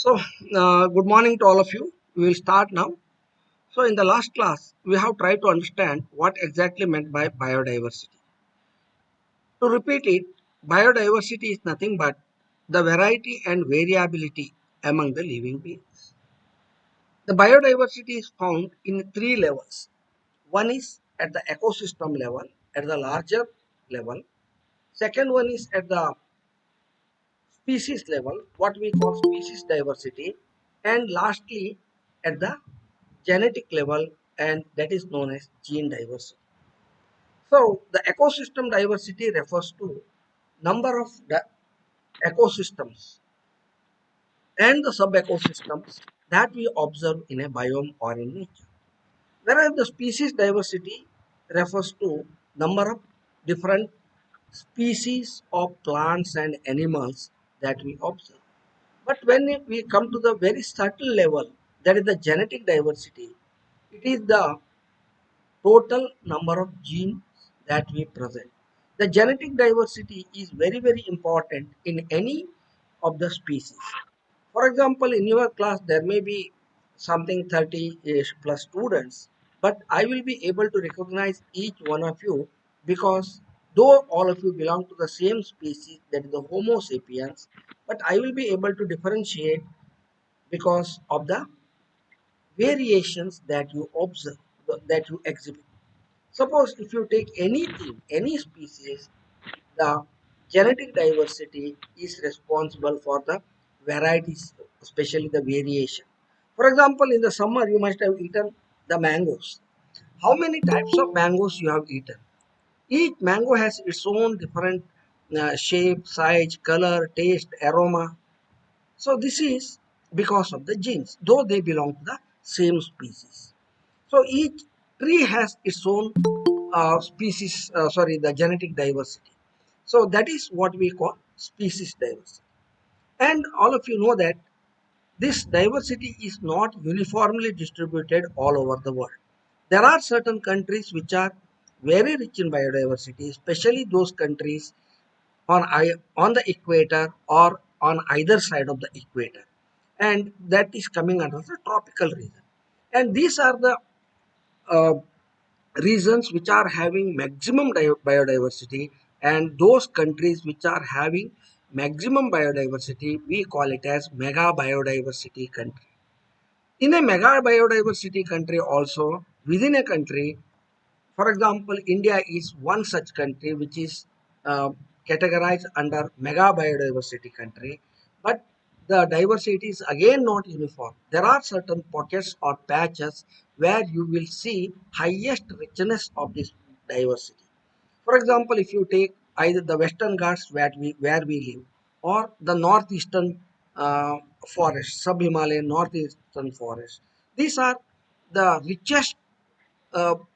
So, good morning to all of you. We will start now. So, in the last class, we have tried to understand what exactly meant by biodiversity. To repeat it, biodiversity is nothing but the variety and variability among the living beings. The biodiversity is found in three levels. One is at the ecosystem level, at the larger level. Second one is at the species level, what we call species diversity, and lastly at the genetic level, and that is known as gene diversity. So the ecosystem diversity refers to number of the ecosystems and the sub-ecosystems that we observe in a biome or in nature. Whereas the species diversity refers to number of different species of plants and animals that we observe. But when we come to the very subtle level, that is the genetic diversity, it is the total number of genes that we present. The genetic diversity is very, very important in any of the species. For example, in your class, there may be something 30 plus students, but I will be able to recognize each one of you because though all of you belong to the same species, that is the Homo sapiens, but I will be able to differentiate because of the variations that you observe, that you exhibit. Suppose if you take anything, any species, the genetic diversity is responsible for the varieties, especially the variation. For example, in the summer, you must have eaten the mangoes. How many types of mangoes you have eaten? Each mango has its own different shape, size, color, taste, aroma. So this is because of the genes, though they belong to the same species. So each tree has its own the genetic diversity. So that is what we call species diversity. And all of you know that this diversity is not uniformly distributed all over the world. There are certain countries which are very rich in biodiversity, especially those countries on the equator or on either side of the equator, and that is coming under the tropical region. And these are the uh, regions which are having maximum biodiversity, and those countries which are having maximum biodiversity we call it as mega biodiversity country. In a mega biodiversity country also, within a country, for example, India is one such country which is uh, categorized under mega biodiversity country, but the diversity is again not uniform. There are certain pockets or patches where you will see highest richness of this diversity. For example, if you take either the Western Ghats where we live, or the northeastern forest, sub-Himalayan northeastern forest, these are the richest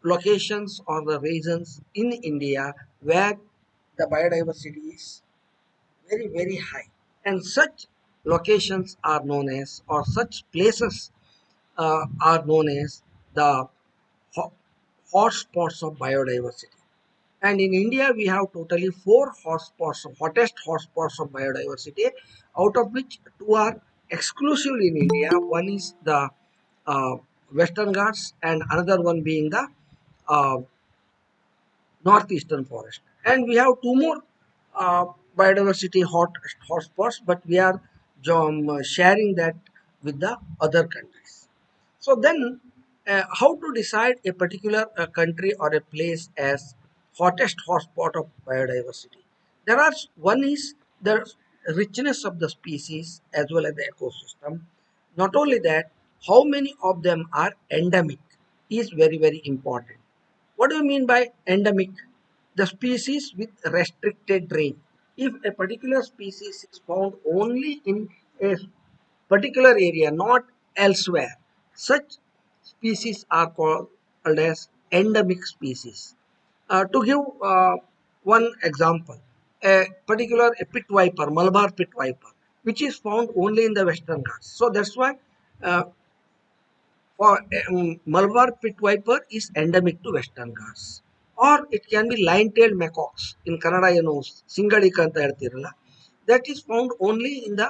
locations or the regions in India where the biodiversity is very, very high. And such locations are known as, or such places are known as the ho- hotspots of biodiversity. And in India, we have totally four hottest hotspots of biodiversity, out of which two are exclusively in India. One is the uh, Western Ghats, and another one being the uh, northeastern forest. And we have two more uh, biodiversity hotspots, but we are sharing that with the other countries. So then, how to decide a particular country or a place as hottest hotspot of biodiversity? There are one is the richness of the species as well as the ecosystem. Not only that, how many of them are endemic is very, very important. What do you mean by endemic? The species with restricted range. If a particular species is found only in a particular area, not elsewhere, such species are called as endemic species. To give one example, a pit viper, Malabar pit viper, which is found only in the Western Ghats. So that's why uh, for Malabar pit viper is endemic to Western Ghats. Or it can be line-tailed macaques. In Kannada, you know, Singadika anta ಹೇಳ್ತಿರಲ್ಲ. That is found only in the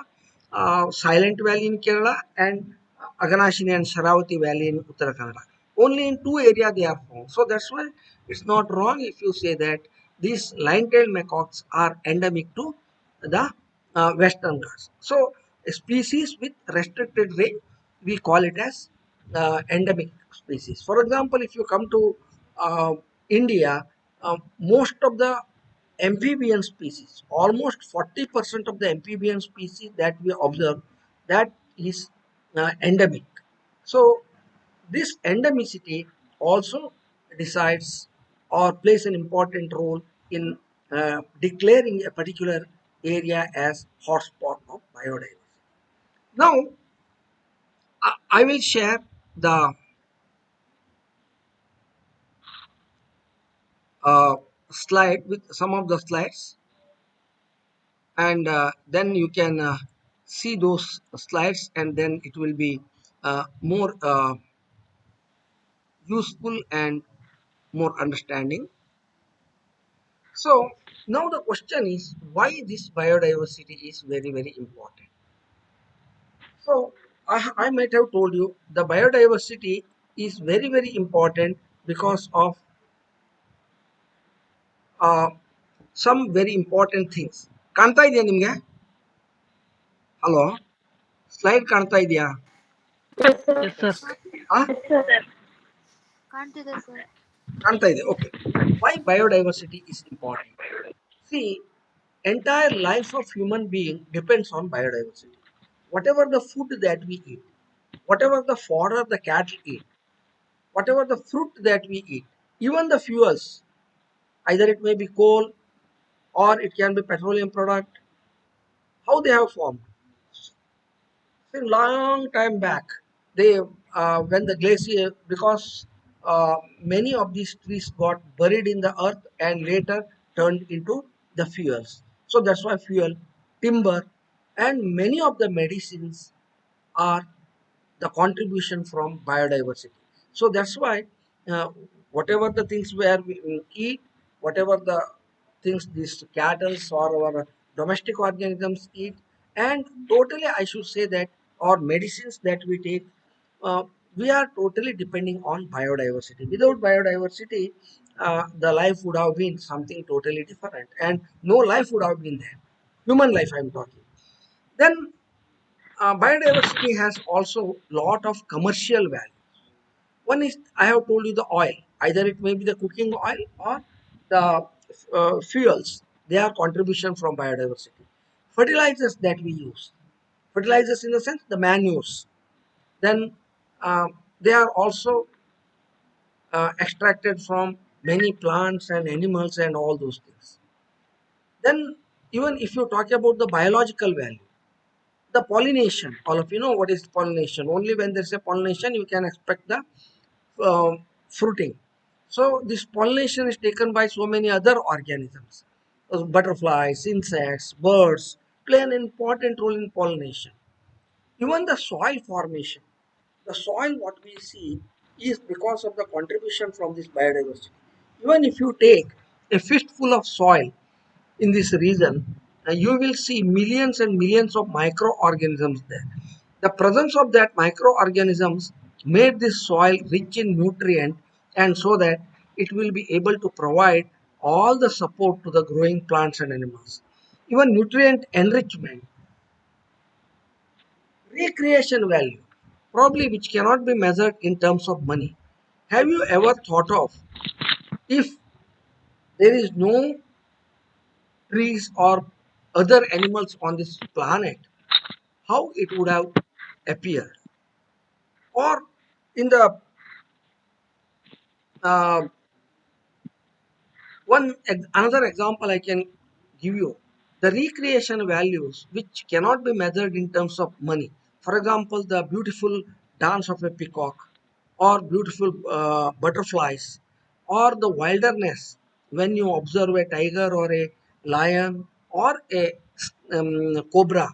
Silent Valley in Kerala, and Aganashini and Sharavati Valley in Uttara Kannada. Only in two areas they are found. So that's why it's not wrong if you say that these lion-tailed macaques are endemic to the Western Ghats. So a species with restricted range, we call it as endemic species. For example, if you come to India, most of the amphibian species, almost 40% of the amphibian species that we observe, that is endemic. So this endemicity also decides or plays an important role in declaring a particular area as hotspot of biodiversity. Now, I will share the uh, slide with some of the slides, and then you can see those slides, and then it will be more useful and more understanding. So now the question is why this biodiversity is very, very important. So I might have told you the biodiversity is very, very important because of uh, some very important things. ಕಾಣ್ತಾ ಇದೆಯಾ ನಿಮ್ಗೆ? Hello, slide ಕಾಣ್ತಾ ಇದೆಯಾ? Yes, sir. Yes, sir. ಆ, Yes, sir. ಕಾಣ್ತಿದೆ sir. ಕಾಣ್ತಾ ಇದೆ. Okay. Why biodiversity is important? See, entire life of human being depends on biodiversity. Whatever the food that we eat, whatever the fodder the cattle eat, whatever the fruit that we eat, even the fuels, either it may be coal or it can be petroleum product, how they have formed. A long time back, they when the glacier, because many of these trees got buried in the earth and later turned into the fuels. So that's why fuel, timber, and many of the medicines are the contribution from biodiversity. So that's why uh, whatever the things where we eat, whatever the things these cattle or our domestic organisms eat, and totally I should say that our medicines that we take, we are totally depending on biodiversity. Without biodiversity, the life would have been something totally different, and no life would have been there. Human life, I'm talking. Then biodiversity has also lot of commercial value. One is I have told you the oil. Either it may be the cooking oil or the fuels. They are contribution from biodiversity. Fertilizers that we use. Fertilizers in the sense the manures. Then they are also extracted from many plants and animals and all those things. Then even if you talk about the biological value, the pollination, all of you know what is pollination. Only when there's a pollination you can expect the fruiting. So this pollination is taken by so many other organisms. Butterflies, insects, birds play an important role in pollination. Even the soil formation, the soil what we see is because of the contribution from this biodiversity. Even if you take a fistful of soil in this region, you will see millions and millions of microorganisms there. The presence of that microorganisms made this soil rich in nutrient, and so that it will be able to provide all the support to the growing plants and animals. Even nutrient enrichment, recreation value, probably which cannot be measured in terms of money. Have you ever thought of if there is no trees or other animals on this planet, how it would have appeared? Or in the uh, another example I can give you, the recreation values which cannot be measured in terms of money. For example, the beautiful dance of a peacock, or beautiful butterflies, or the wilderness when you observe a tiger or a lion or a cobra.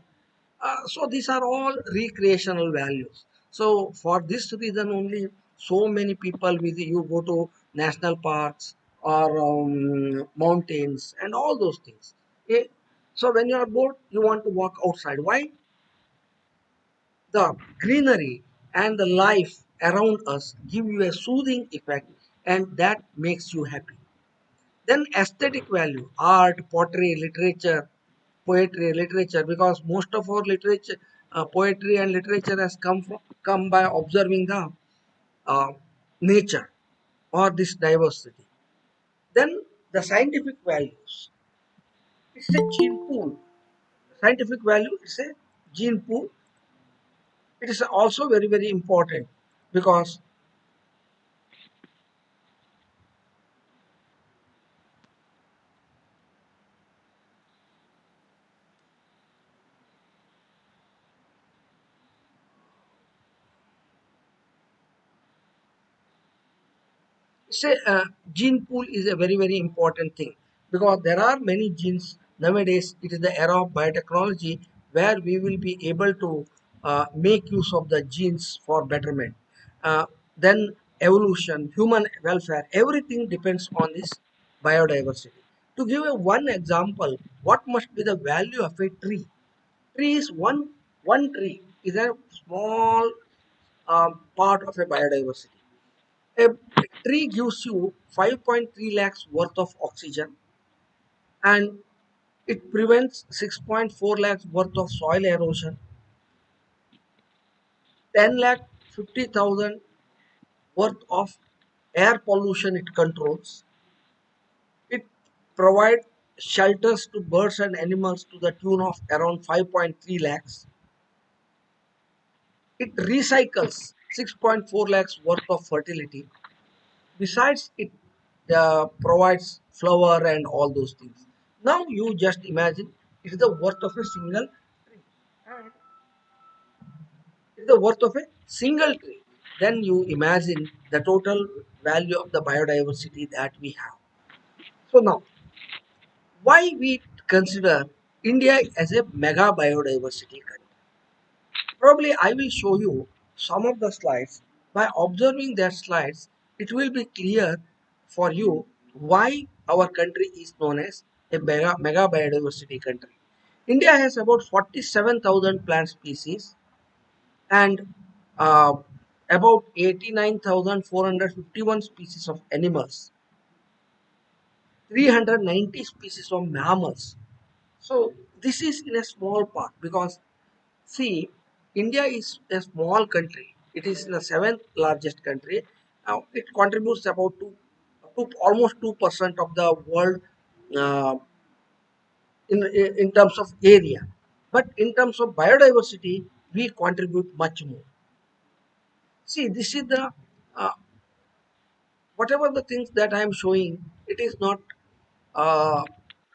So these are all recreational values. So for this reason only, so many people with you go to national parks or mountains and all those things. Okay? So when you are bored, you want to walk outside. Why? The greenery and the life around us give you a soothing effect, and that makes you happy. Then aesthetic value, art, pottery, literature, poetry, literature, because most of our literature, poetry and literature has come by observing the uh, nature or this diversity. Then the scientific values. It's a gene pool. Scientific value is a gene pool. It is also very, very important because say gene pool is a very, very important thing because there are many genes nowadays. It is the era of biotechnology where we will be able to make use of the genes for betterment. Then evolution, human welfare, everything depends on this biodiversity. To give a one example, what must be the value of a tree? Tree is one tree is a small part of a biodiversity. A tree gives you 5.3 lakhs worth of oxygen, and it prevents 6.4 lakhs worth of soil erosion, 10 lakh 50,000 worth of air pollution it controls. It provides shelters to birds and animals to the tune of around 5.3 lakhs. It recycles 6.4 lakhs worth of fertility. Besides, it provides flower and all those things. Now you just imagine it is the worth of a single tree. And it is the worth of a single tree. Then you imagine the total value of the biodiversity that we have. So now, why we consider India as a mega biodiversity country? Probably I will show you some of the slides. By observing their slides, it will be clear for you why our country is known as a mega biodiversity country. India has about 47,000 plant species and uh, about 89,451 species of animals, 390 species of mammals. So this is in a small part because see, India is a small country. It is the seventh largest country. Now it contributes about almost 2% of the world uh, in terms of area. But in terms of biodiversity, we contribute much more. See, this is the uh, whatever the things that I am showing. It is not uh,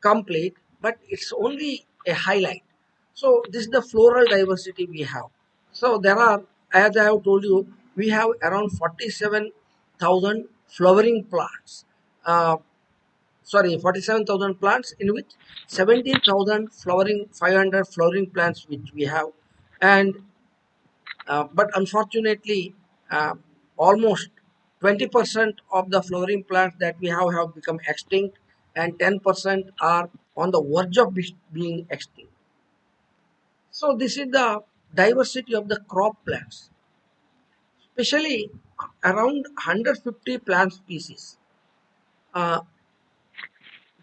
complete, but it's only a highlight. So this is the floral diversity we have. So there are, as I have told you, we have around 47,000 flowering plants. Uh, 47,000 plants in which 17,000 flowering, 500 flowering plants which we have, and but unfortunately, uh, almost 20% of the flowering plants that we have become extinct, and 10% are on the verge of being extinct. So this is the diversity of the crop plants, especially around 150 plant species. Uh,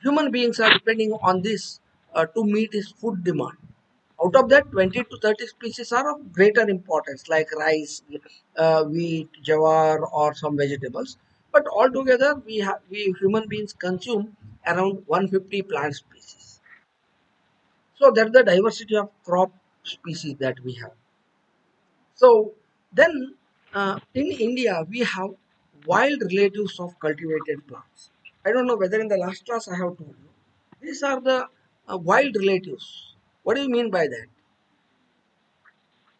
Human beings are depending on this to meet its food demand. Out of that, 20 to 30 species are of greater importance, like rice, wheat, jawar, or some vegetables. But altogether, we human beings consume around 150 plant species. So that's the diversity of crop species that we have. So then, in India, we have wild relatives of cultivated plants. I don't know whether in the last class I have told you. These are the wild relatives. What do you mean by that?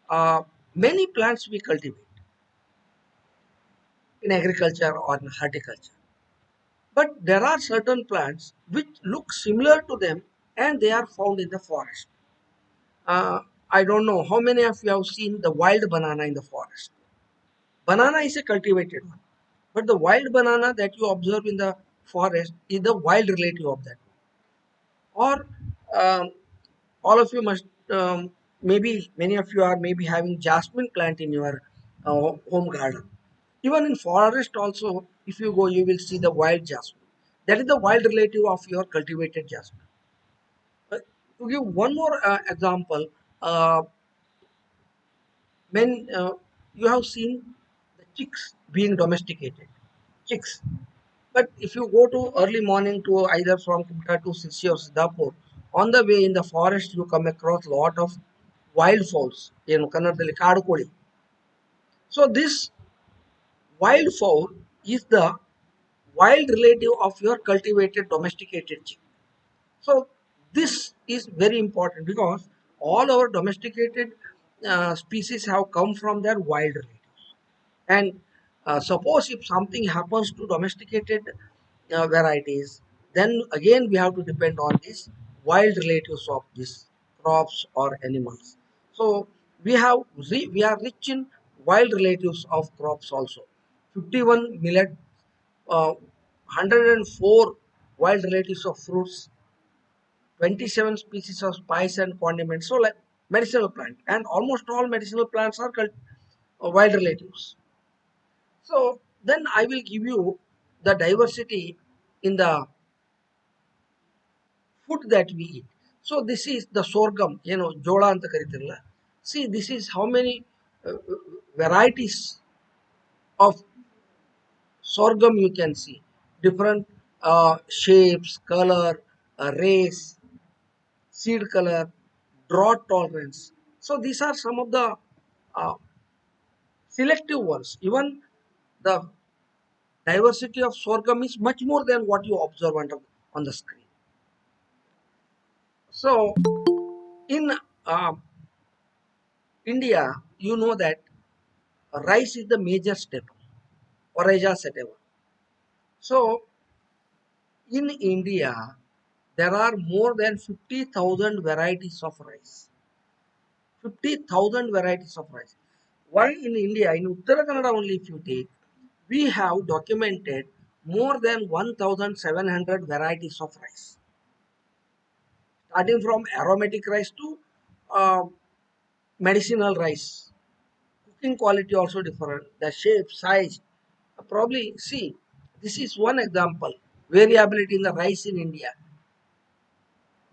Uh, Many plants we cultivate in agriculture or in horticulture, but there are certain plants which look similar to them and they are found in the forest. Uh, I don't know how many of you have seen the wild banana in the forest. Banana is a cultivated one, but the wild banana that you observe in the forest is the wild relative of that. Or um, all of you must. maybe many of you are maybe having jasmine plant in your home garden. Even in forest also, if you go, you will see the wild jasmine. That is the wild relative of your cultivated jasmine. To give one more example, uh, when you have seen the chicks being domesticated, chicks. But if you go to early morning to either from Kumta to Sissi or Siddhapur, on the way in the forest you come across lot of wild fowls. Kannadದಲ್ಲಿ ಕಾಡು ಕೋಳಿ. So this wild fowl is the wild relative of your cultivated domesticated chick. So this is very important because all our domesticated species have come from their wild relatives. And suppose if something happens to domesticated varieties, then again we have to depend on these wild relatives of these crops or animals. So we are rich in wild relatives of crops also. 51 millet, 104 wild relatives of fruits, 27 species of spice and condiments. So like medicinal plant, and almost all medicinal plants are wild relatives. So then I will give you the diversity in the food that we eat. So this is the sorghum, jola anta karitiralla. See, this is how many varieties of sorghum you can see. Different shapes, color, race, seed color, drought tolerance. So these are some of the uh, selective ones. Even the diversity of sorghum is much more than what you observe on the screen. So in uh, India, you know that rice is the major staple, Oreja sativa. So in India, there are more than 50,000 varieties of rice. 50,000 varieties of rice. Why in India, in Uttara Kannada only if you take, we have documented more than 1,700 varieties of rice. Starting from aromatic rice to uh, medicinal rice. Cooking quality also different. The shape, size, probably see. This is one example. Variability in the rice in India.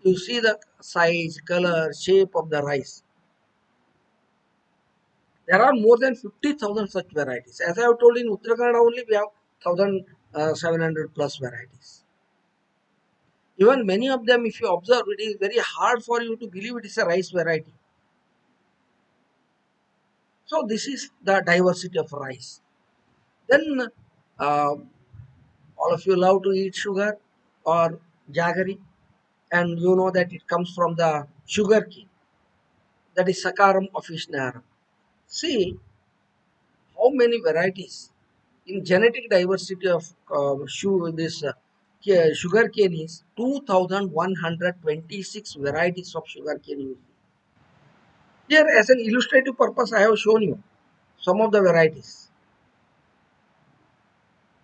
You see the size, color, shape of the rice. There are more than 50,000 such varieties. As I have told, in Uttarakhand only we have 1,700 plus varieties. Even many of them, if you observe, it is very hard for you to believe it is a rice variety. So this is the diversity of rice. Then all of you love to eat sugar or jaggery, and you know that it comes from the sugar cane, that is Saccharum officinarum. See how many varieties in genetic diversity of sugar cane is 2,126 varieties of sugar cane. Here, as an illustrative purpose, I have shown you some of the varieties.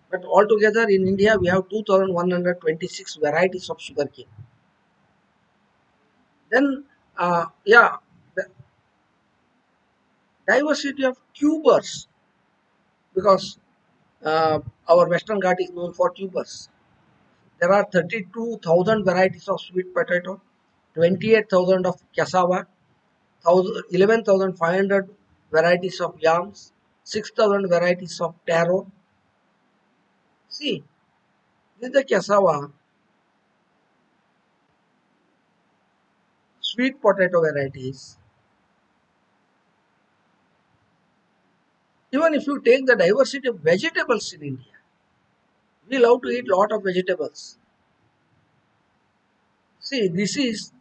But altogether in India, we have 2,126 varieties of sugarcane. Then, yeah, the diversity of tubers, because our Western Ghat is known for tubers. There are 32,000 varieties of sweet potato, 28,000 of cassava, 11,500 varieties of yams, 6,000 varieties of taro. See, this is the cassava, sweet potato varieties. Even if you take the diversity of vegetables in India, we love to eat lot of vegetables. See, this is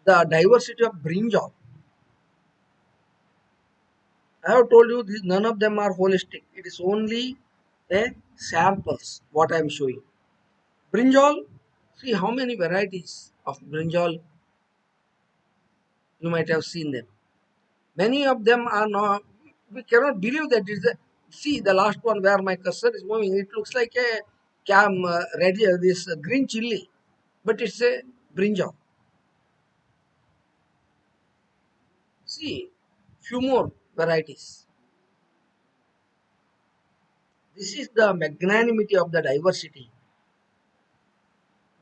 the diversity of brinjal. I have told you this, none of them are holistic. It is only a samples what I am showing. Brinjal, see how many varieties of brinjal you might have seen them. Many of them are not. We cannot believe that it is a. See the last one where my cursor is moving. It looks like a red this green chili, but it's a brinjal. See, few more varieties. This is the magnanimity of the diversity.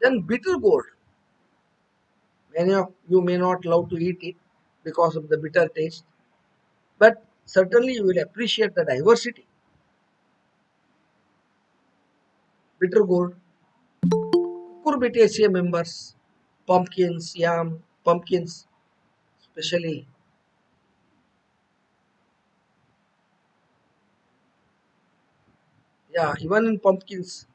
Then bitter gourd. Many of you may not love to eat it because of the bitter taste, but certainly you will appreciate the diversity. Bitter gourd, cucurbitaceae members, pumpkins, yam, pumpkins, especially. Yeah, even in pumpkins,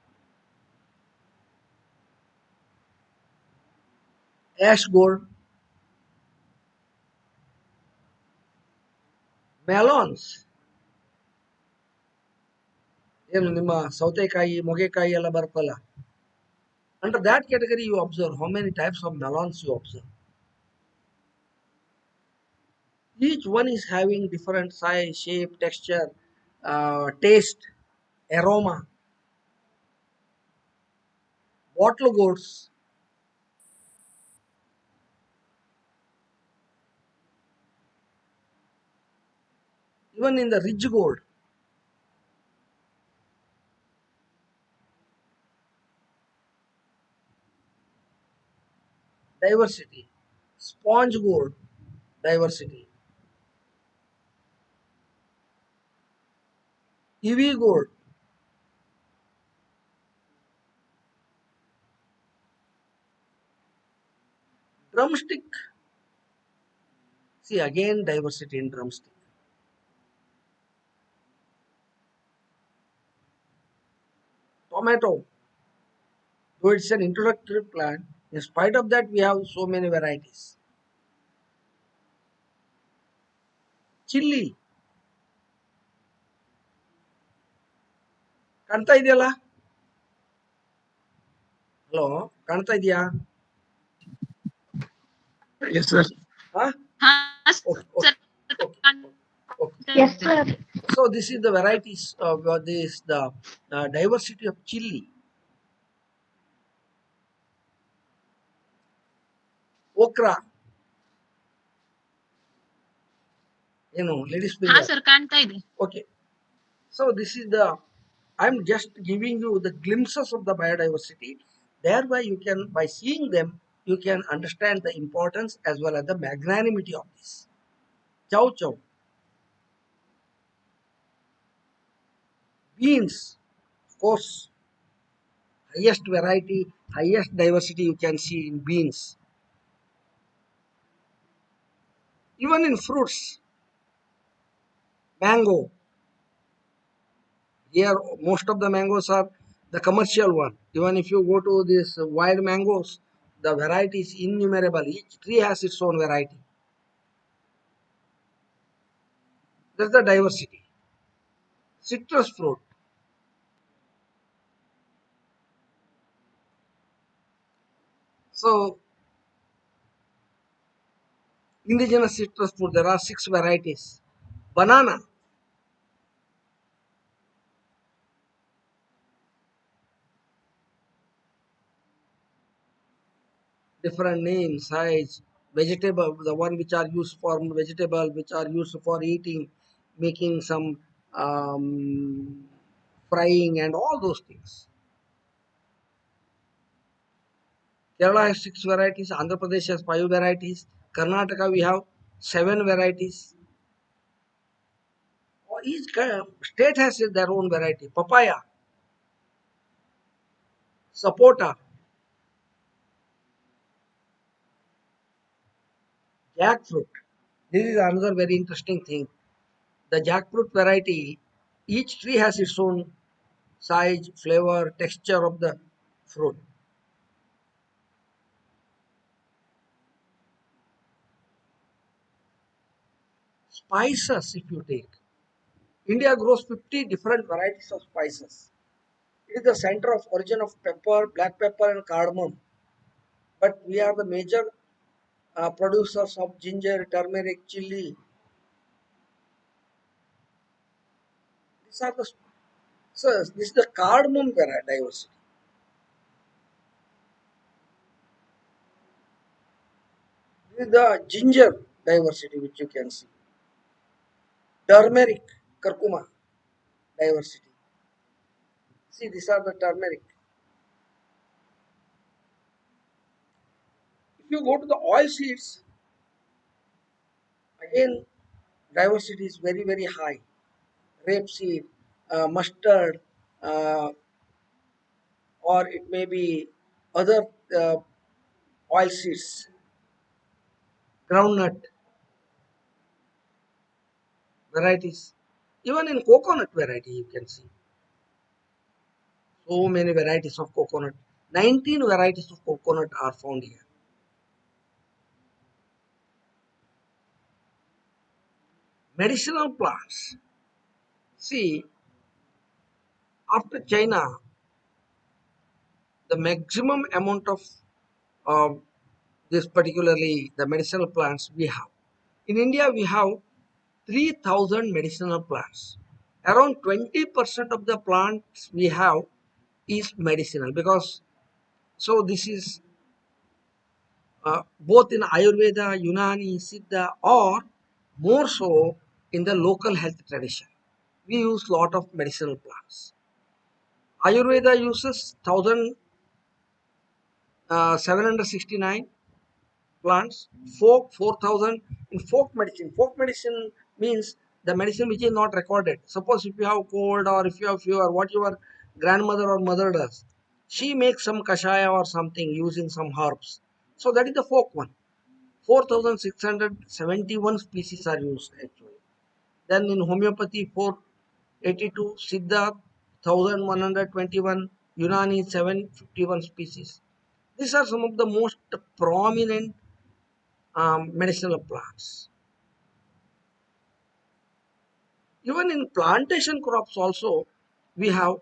ash gourd, melons. ಏನು ನಿಮ್ಮ ಸೌತೆಕಾಯಿ ಮೊಗೆಕಾಯಿ ಎಲ್ಲ ಬರ್ತಲ್ಲ, under that category you observe how many types of melons you observe. Each one is having different size, shape, texture, taste, aroma. Bottle gourds, even in the ridge gourd, diversity. Sponge gourd, diversity. Kiwi gourd, drumstick. See again diversity in drumstick. Tomato, though it's an introductory plant, in spite of that we have so many varieties. Chili, ಕಾಣ್ತಾ ಇದೆಯಲ್ಲ? Hello, ಕಾಣ್ತಾ ಇದೆಯಾ? Yes, sir. Huh? Okay, sir. okay, okay. Yes, sir. So this is the varieties of this the diversity of chili. Okra, ladies finger. sir, ಕಾಣ್ತಾ ಇದೆ. Okay. So this is the, I'm just giving you the glimpses of the biodiversity. Thereby you can, by seeing them, you can understand the importance as well as the magnanimity of this. Chow chow. Beans, of course, highest variety, highest diversity you can see in beans. Even in fruits, mango. Here, most of the mangoes are the commercial one. Even if you go to these wild mangoes, the variety is innumerable. Each tree has its own variety. That's the diversity. Citrus fruit. So, indigenous citrus fruit, there are 6 varieties. Banana. Different names, size, vegetable, the one which are used for vegetable, which are used for eating, making some frying and all those things. Kerala has 6 varieties, Andhra Pradesh has 5 varieties, Karnataka we have 7 varieties. Each state has their own variety. Papaya, sapota, jackfruit. This is another very interesting thing. The jackfruit variety, each tree has its own size, flavor, texture of the fruit. Spices, if you take, India grows 50 different varieties of spices. It is the center of origin of pepper, black pepper, and cardamom. But we are the major producers of ginger, turmeric, chili. These are the, so this is the cardamom diversity. This is the ginger diversity which you can see. Turmeric, curcuma diversity. See, these are the turmeric. If you go to the oil seeds, again diversity is very very high. Rapeseed, mustard, uh, or it may be other uh, oil seeds, groundnut varieties. Even in coconut variety, you can see so many varieties of coconut. 19 varieties of coconut are found here. Medicinal plants. See, after China, the maximum amount of uh, this particularly the medicinal plants we have. In India, we have 3,000 medicinal plants. Around 20% of the plants we have is medicinal because so this is both in Ayurveda, Unani, Siddha, or more so in the local health tradition. We use lot of medicinal plants. Ayurveda uses 1,769 plants, folk 4,000 in folk medicine. Folk medicine means the medicine which is not recorded. Suppose if you have cold or if you have fever, what your grandmother or mother does, she makes some kashaya or something using some herbs. So that is the folk one. 4,671 species are used actually. Then in homeopathy 482, Siddha 1,121, Unani 751 species. These are some of the most prominent medicinal plants. Even in plantation crops also, we have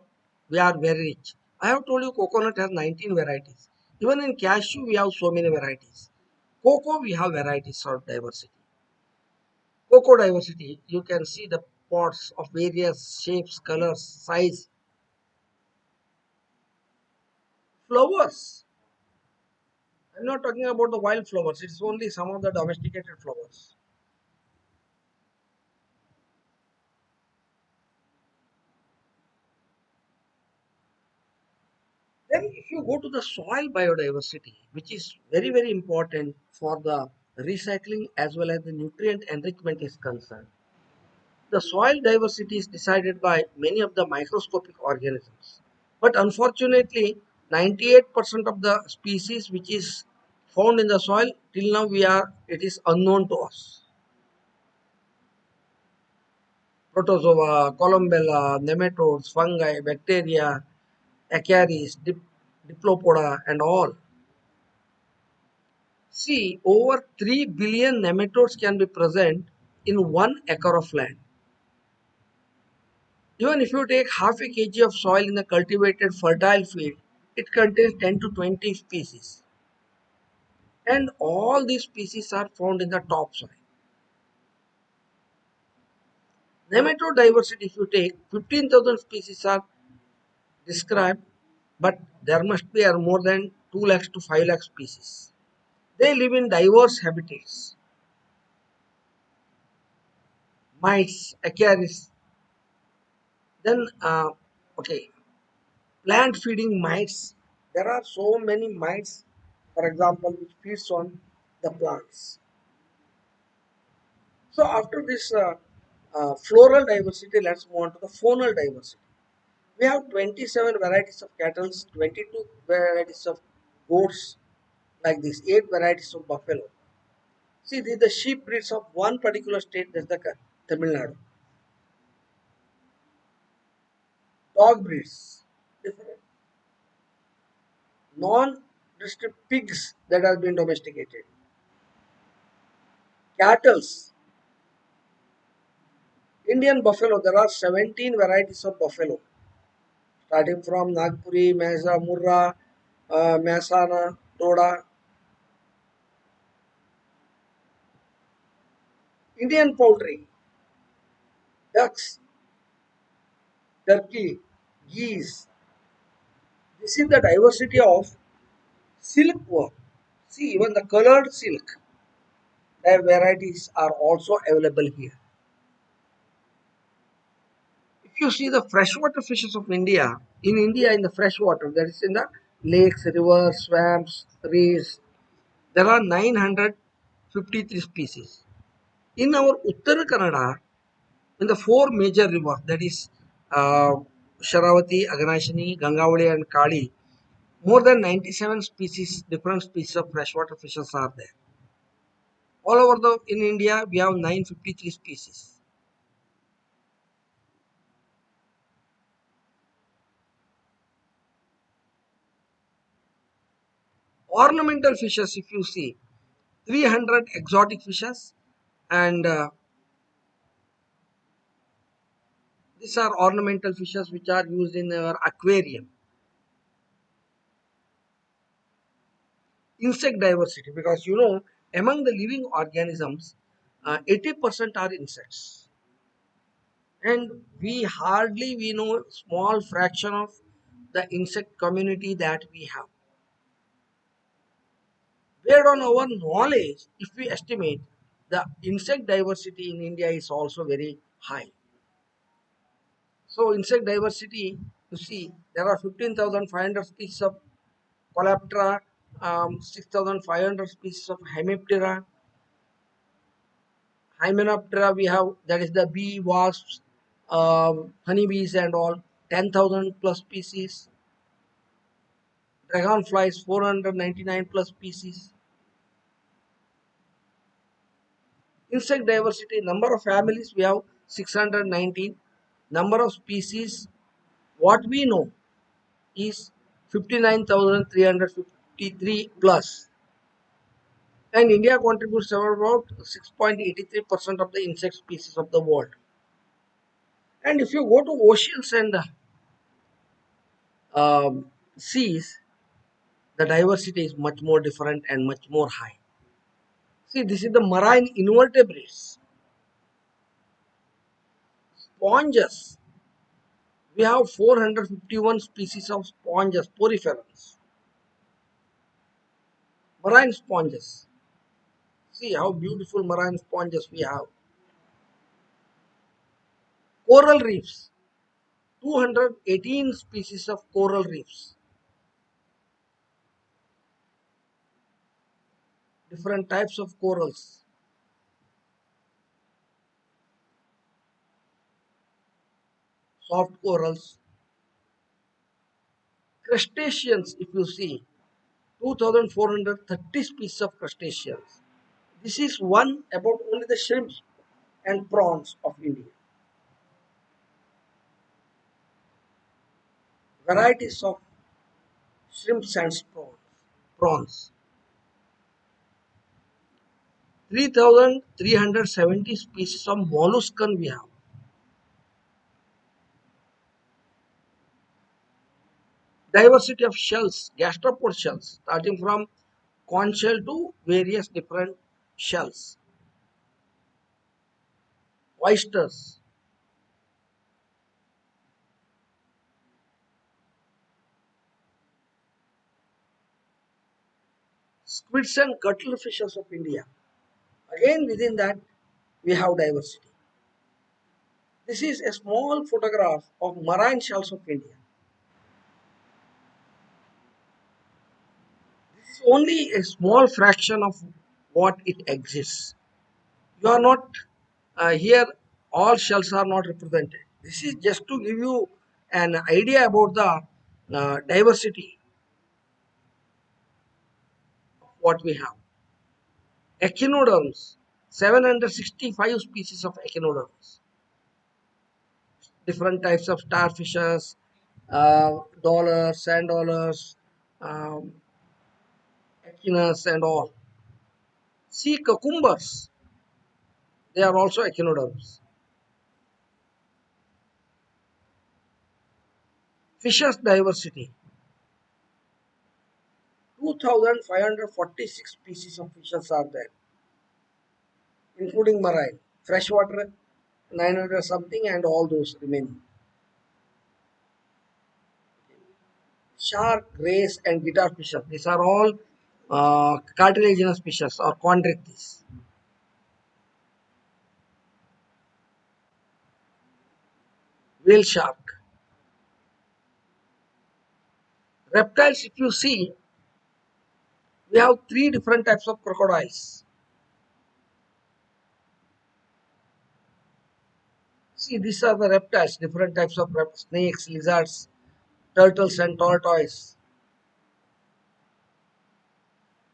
we are very rich. I have told you coconut has 19 varieties. Even in cashew, we have so many varieties. Cocoa, we have varieties of diversity. Cocoa diversity, you can see the pots of various shapes, colors, size. Flowers. I'm not talking about the wild flowers. It's only some of the domesticated flowers. Then, if you go to the soil biodiversity, which is very, very important for the recycling as well as the nutrient enrichment is concerned, the soil diversity is decided by many of the microscopic organisms. But unfortunately, 98% of the species which is found in the soil till now it is unknown to us. Protozoa, columbella, nematodes, fungi, bacteria, acaris, diplopoda, and all. See, over 3 billion nematodes can be present in 1 acre of land. Even if you take half a kg of soil in a cultivated fertile field, it contains 10 to 20 species. And all these species are found in the topsoil. Nematode diversity, if you take 15,000 species are described, but there must be more than 2 lakhs to 5 lakh species. They live in diverse habitats. Mites, acaris. Then, okay, plant feeding mites. There are so many mites, for example, which feeds on the plants. So after this floral diversity, let's move on to the faunal diversity. We have 27 varieties of cattle, 22 varieties of goats, like this, 8 varieties of buffalo. See, the sheep breeds of one particular state, that's the Tamil Nadu. Dog breeds, different. Non-restricted pigs that have been domesticated. Cattles, Indian buffalo, there are 17 varieties of buffalo, starting from Nagpuri, Mesa, Murra, Mehsana, Toda. Indian poultry, ducks, turkey, geese. This is the diversity of silkworm. See, even the colored silk. Their varieties are also available here. If you see the freshwater fishes of India in the freshwater, that is in the lakes, rivers, swamps, reeds, there are 953 species. In our Uttara Kannada, in the four major rivers, that is uh, Sharavati, Aganashini, Gangavali, and Kali, more than 97 species, different species of freshwater fishes are there. All over the in India, we have 953 species. Ornamental fishes, if you see, 300 exotic fishes, and these are ornamental fishes which are used in our aquarium. Insect diversity, because among the living organisms, 80% are insects, and we know small fraction of the insect community that we have. Based on our knowledge, if we estimate, the insect diversity in India is also very high. So insect diversity, you see, there are 15,500 species of Coleoptera, 6,500 species of Hemiptera, Hymenoptera we have, that is the bee, wasps, honeybees and all, 10,000 plus species. Dragonflies, 499 plus species. Insect diversity, number of families we have 619. Number of species, what we know is 59,353 plus. And India contributes about 6.83% of the insect species of the world. And if you go to oceans and seas, the diversity is much more different and much more high. See, this is the marine invertebrates. Sponges, we have 451 species of sponges, poriferans, marine sponges. See how beautiful marine sponges we have. Coral reefs, 218 species of coral reefs, different types of corals. Soft corals. Crustaceans, if you see, 2,430 species of crustaceans. This is one about only the shrimps and prawns of India. Varieties of shrimps and prawns. 3,370 species of molluscan we have. Diversity of shells, gastropod shells, starting from conch shell to various different shells. Oysters, squids and cuttlefishes of India. Again, within that, we have diversity. This is a small photograph of marine shells of India. This is only a small fraction of what it exists. You are not here, all shells are not represented. This is just to give you an idea about the diversity of what we have. Echinoderms, 765 species of echinoderms, different types of starfishes, dollars, sand dollars, um, echinus, and all. Sea cucumbers, they are also echinoderms. Fishes diversity, 2,546 species of fishes are there, including marine, freshwater, 900 something, and all those remaining. Shark, rays, and guitar fishes, these are all cartilaginous fishes or chondrichthyes. whale shark. Reptiles, if you see, we have three different types of crocodiles. See, these are the reptiles, different types of snakes, lizards, turtles, and tortoise.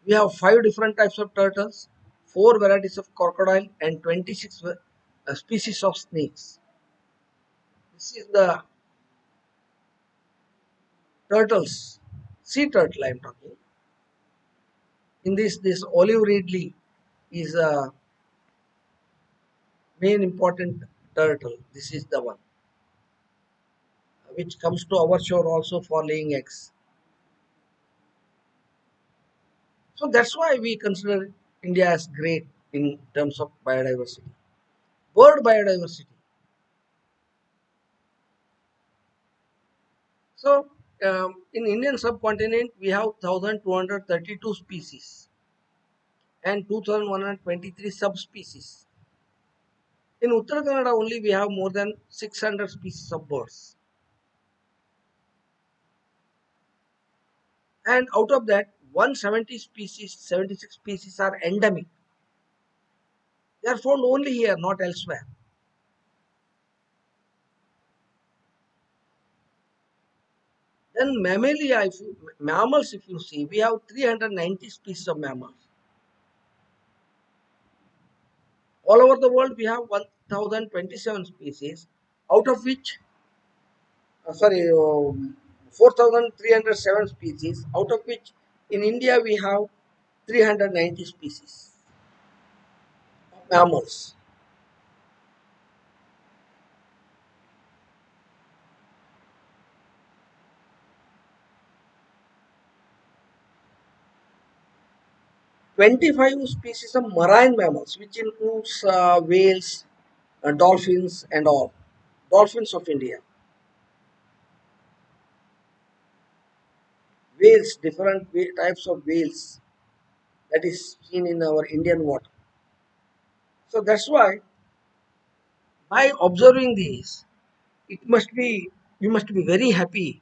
We have five different types of turtles, four varieties of crocodile, and 26 species of snakes. This is the turtles, sea turtle I am talking. In this olive ridley is a main important turtle. This is the one which comes to our shore also for laying eggs. So that's why we consider India as great in terms of biodiversity. Bird biodiversity. So in Indian subcontinent we have 1,232 species and 2,123 subspecies. In Uttara Kannada only we have more than 600 species of birds. And out of that 170 species, 76 species are endemic. They are found only here, not elsewhere. Then mammalia, mammals, if you see, we have 390 species of mammals. All over the world, we have 1,027 species, out of which, 4,307 species, out of which in India we have 390 species of mammals. 25 species of marine mammals, which includes whales, dolphins, and all. Dolphins of India. Whales, different types of whales that is seen in our Indian water. So that's why by observing these, it must be you must be very happy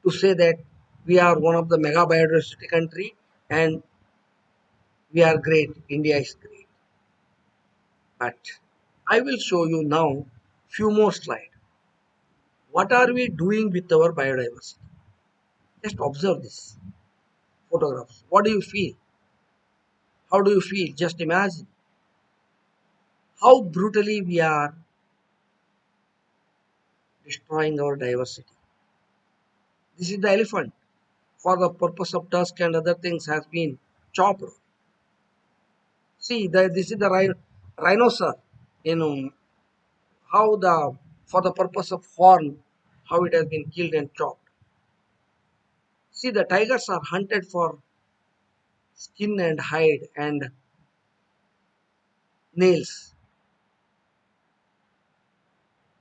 to say that we are one of the mega biodiversity country and we are great. India is great. But I will show you now few more slides. What are we doing with our biodiversity? Just observe this photographs. What do you feel? How do you feel? Just imagine how brutally we are destroying our diversity. This is the elephant. For the purpose of tusk and other things has been chopped. See, this is the rhinoceros. You know how the for the purpose of horn, how it has been killed and chopped. See, the tigers are hunted for skin and hide and nails.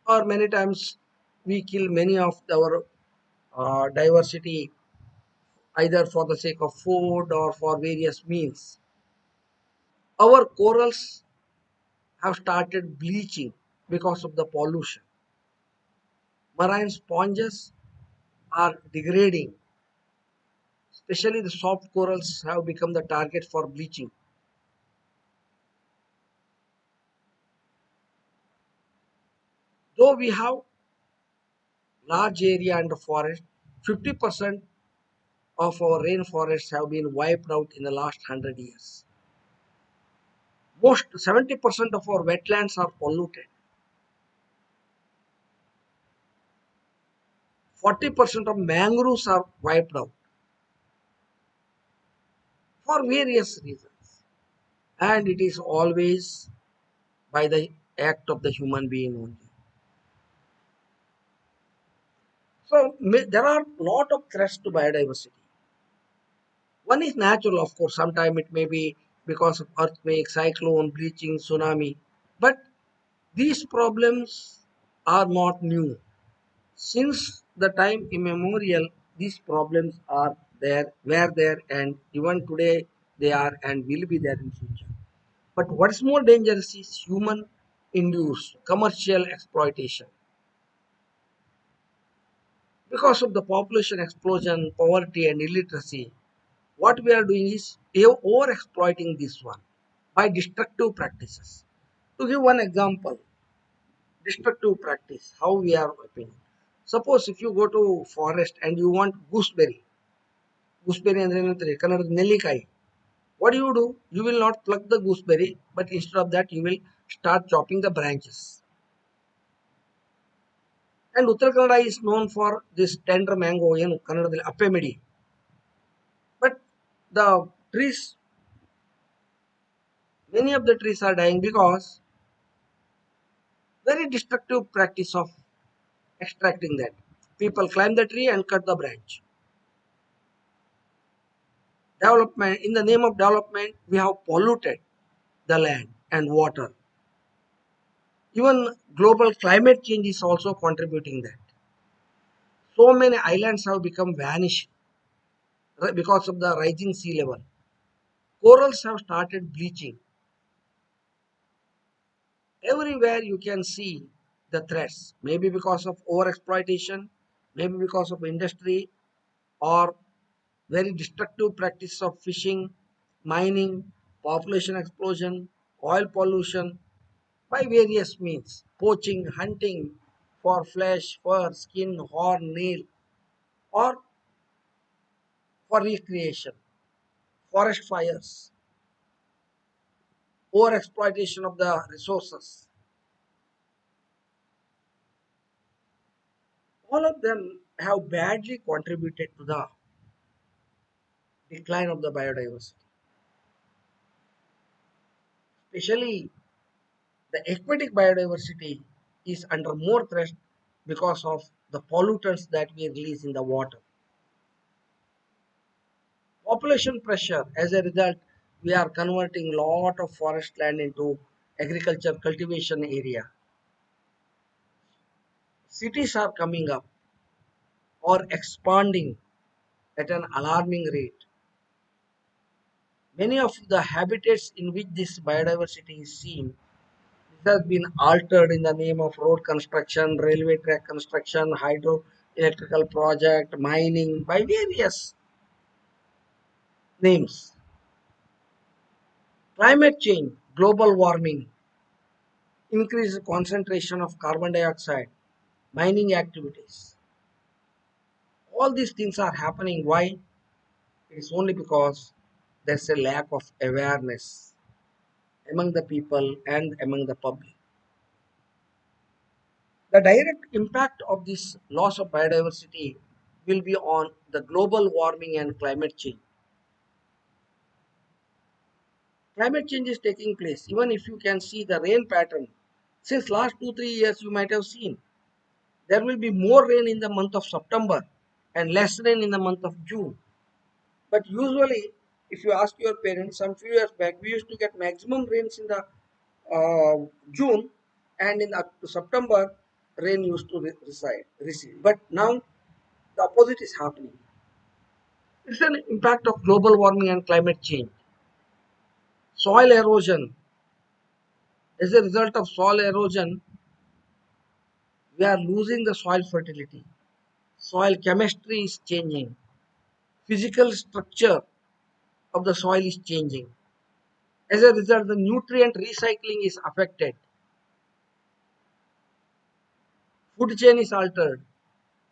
Or many times we kill many of our diversity either for the sake of food or for various means. Our corals have started bleaching because of the pollution. Marine sponges are degrading, especially the soft corals have become the target for bleaching. Though we have large area and forest, 50% of our rainforests have been wiped out in the last 100 years. Most 70% of our wetlands are polluted. 40% of mangroves are wiped out for various reasons. And it is always by the act of the human being only. So there are a lot of threats to biodiversity. One is natural, of course. Sometimes it may be because of earthquake, cyclone, bleaching, tsunami. But these problems are not new. Since the time immemorial, these problems are there, were there, and even today they are and will be there in future. But what is more dangerous is human induced commercial exploitation. Because of the population explosion, poverty, and illiteracy, what we are doing is over exploiting this one by destructive practices. To give one example, destructive practice, how we are working. Suppose if you go to forest and you want gooseberry ಅಂದ್ರೆ ಏನಂತಾರೆ ಕನ್ನಡದ ನೆಲ್ಲಿಕಾಯಿ. What do? You will not pluck the gooseberry, but instead of that, you will start chopping the branches. And Uttara Kannada is known for this tender mango, Kannadadalli appemidi. But the trees, many of the trees are dying because very destructive practice of extracting that. People climb the tree and cut the branch. Development, in the name of development, we have polluted the land and water. Even global climate change is also contributing that. So many islands have become vanished because of the rising sea level. Corals have started bleaching. Everywhere you can see the threats, maybe because of overexploitation, maybe because of industry, or very destructive practice of fishing, mining, population explosion, oil pollution by various means, poaching, hunting for flesh, fur, skin, horn, nail, or for recreation, forest fires, overexploitation of the resources. All of them have badly contributed to the decline of the biodiversity. Especially the aquatic biodiversity is under more threat because of the pollutants that we release in the water. Population pressure, as a result, we are converting lot of forest land into agriculture cultivation area. Cities are coming up or expanding at an alarming rate. Many of the habitats in which this biodiversity is seen, this has been altered in the name of road construction, railway track construction, hydroelectrical project, mining by various names. Climate change, global warming, increased concentration of carbon dioxide, mining activities. All these things are happening. Why? It is only because there's a lack of awareness among the people and among the public. The direct impact of this loss of biodiversity will be on the global warming and climate change. Climate change is taking place. Even if you can see the rain pattern, since last 2 3 years, you might have seen there will be more rain in the month of September and less rain in the month of June. But usually, if you ask your parents, some few years back, we used to get maximum rains in the June, and in September, rain used to receive. But now the opposite is happening. It's an impact of global warming and climate change. Soil erosion. As a result of soil erosion, we are losing the soil fertility. Soil chemistry is changing. Physical structure of the soil is changing. As a result, the nutrient recycling is affected. Food chain is altered.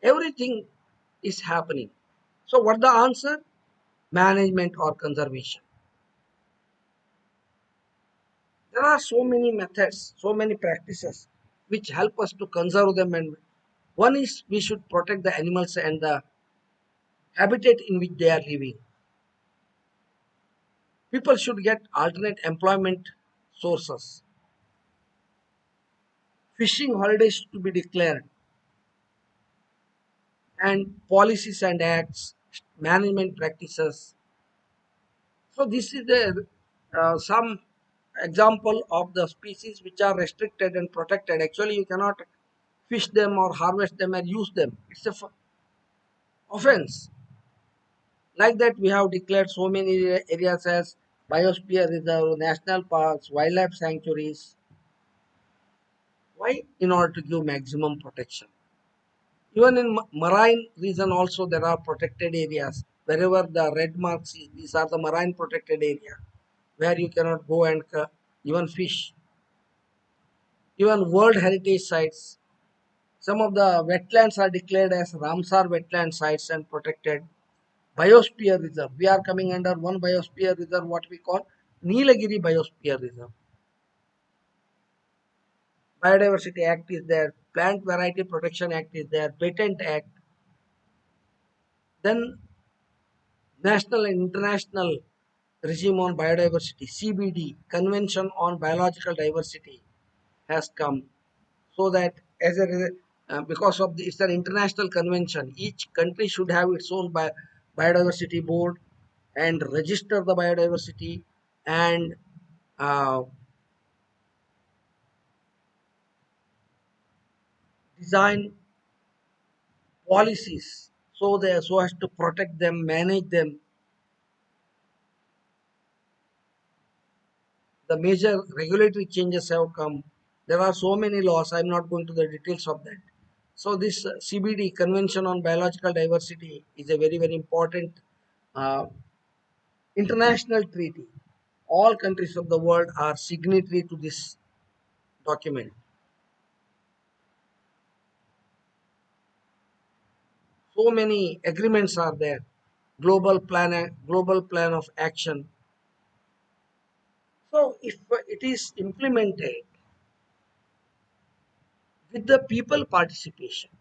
Everything is happening. So, what the answer? Management or conservation. There are so many methods, so many practices which help us to conserve them. And one is we should protect the animals and the habitat in which they are living. People should get alternate employment sources. Fishing holidays to be declared, and policies and acts, management practices. So this is the some example of the species which are restricted and protected. Actually, you cannot fish them or harvest them and use them. It's a offense. Like that, we have declared so many areas as biosphere reserve, national parks, wildlife sanctuaries. Why? In order to give maximum protection. Even in marine region also there are protected areas. Wherever the red marks is, these are the marine protected area where you cannot go and even fish. Even World Heritage Sites. Some of the wetlands are declared as Ramsar wetland sites and protected. Biosphere Reserve. We are coming under one biosphere reserve, what we call Nilagiri Biosphere Reserve. Biodiversity Act is there. Plant Variety Protection Act is there. Patent Act. Then National and International Regime on Biodiversity, CBD, Convention on Biological Diversity has come, so that as a because of it's an international convention, each country should have its own biodiversity board and register the biodiversity and uh, design policies so as to protect them, manage them. The major regulatory changes have come. There are so many laws. I'm not going to the details of that. So this CBD, Convention on Biological Diversity, is a very important uh, international treaty. All countries of the world are signatory to this document. So many agreements are there. Global plan of action. So if it is implemented with the people participation,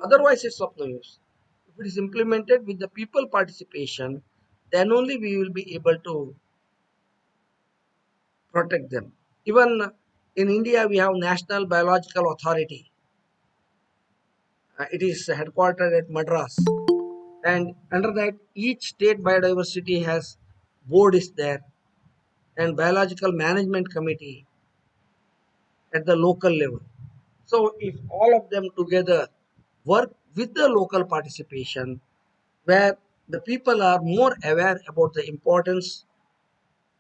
otherwise it's of no use. If it is implemented with the people participation, then only we will be able to protect them. Even in India, we have National Biological Authority. It is headquartered at Madras, and under that, each state biodiversity has board is there, and biological management committee at the local level. So, if all of them together work with the local participation, where the people are more aware about the importance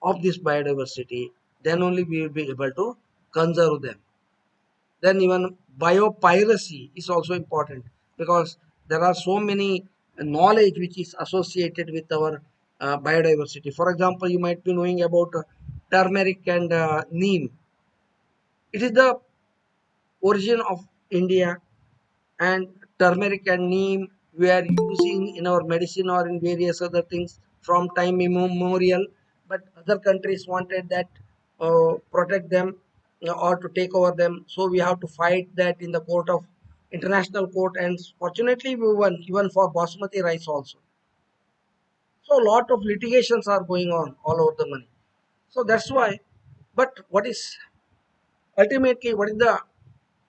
of this biodiversity, then only we will be able to conserve them. Then even biopiracy is also important, because there are so many knowledge which is associated with our biodiversity. For example, you might be knowing about turmeric and neem. It is the origin of India, and turmeric and neem we are using in our medicine or in various other things from time immemorial. But other countries wanted that protect them, or to take over them, so we have to fight that in the court of international court, and fortunately we won even for basmati rice also. So a lot of litigations are going on all over the money. So that's why. But what is ultimately, what is the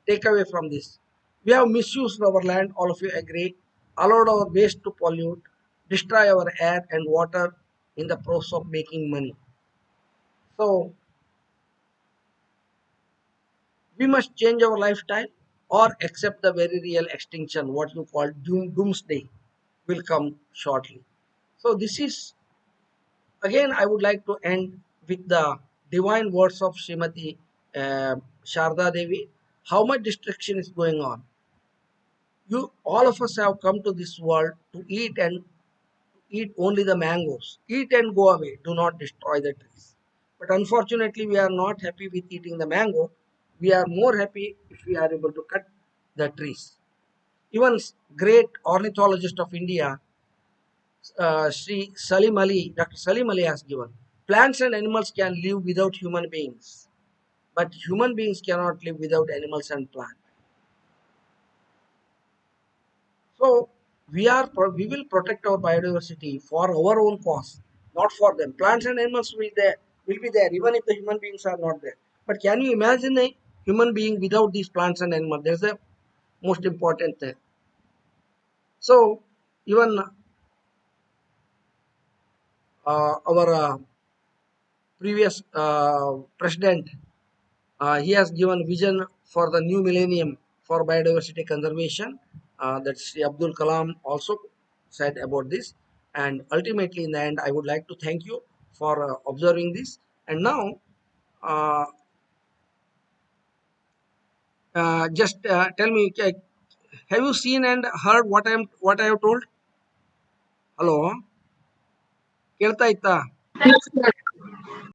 takeaway from this? We have misused our land, all of you agree, allowed our waste to pollute, destroy our air and water in the process of making money. So we must change our lifestyle or accept the very real extinction, what you call doomsday, will come shortly. So this is, again, I would like to end with the divine words of Srimati Sharda Devi. How much destruction is going on? You, all of us have come to this world to eat, and eat only the mangoes. Eat and go away. Do not destroy the trees. But unfortunately, we are not happy with eating the mango. We are more happy if we are able to cut the trees. Even great ornithologist of India, Sri Salim Ali, Dr. Salim Ali has given, plants and animals can live without human beings, but human beings cannot live without animals and plants. So we will protect our biodiversity for our own cause, not for them. Plants and animals will be there even if the human beings are not there. But can you imagine a human being without these plants and animals? That's the most important thing. So even our previous president, he has given vision for the new millennium for biodiversity conservation. That Sri Abdul Kalam also said about this. And ultimately, in the end, I would like to thank you for observing this. And now, just tell me, Have you seen and heard what I have told? Hello, ಕೇಳ್ತಾ ಇತ್ತಾ?